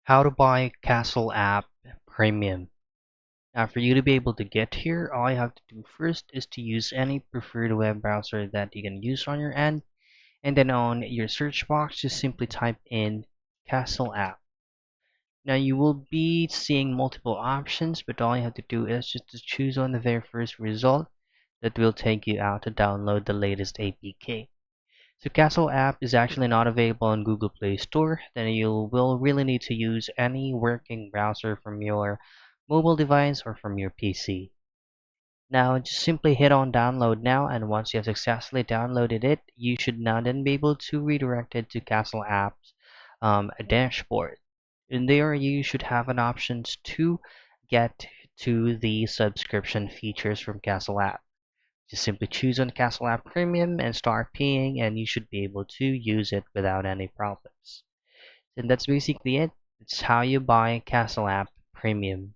How to buy Castle app premium. Now, for you to be able to get here, all you have to do first is to use any preferred web browser that you can use on your end, and then on your search box, just simply type in Castle app. Now, you will be seeing multiple options, but all you have to do is just to choose on the very first result that will take you out to download the latest APK. So Castle app is actually not available on Google Play Store, then you will really need to use any working browser from your mobile device or from your PC. Now just simply hit on download now, and once you have successfully downloaded it, you should now then be able to redirect it to Castle app's dashboard. In there you should have an options to get to the subscription features from Castle app. Just simply choose on Castle App Premium and start paying, and you should be able to use it without any problems. And that's basically it. It's how you buy Castle App Premium.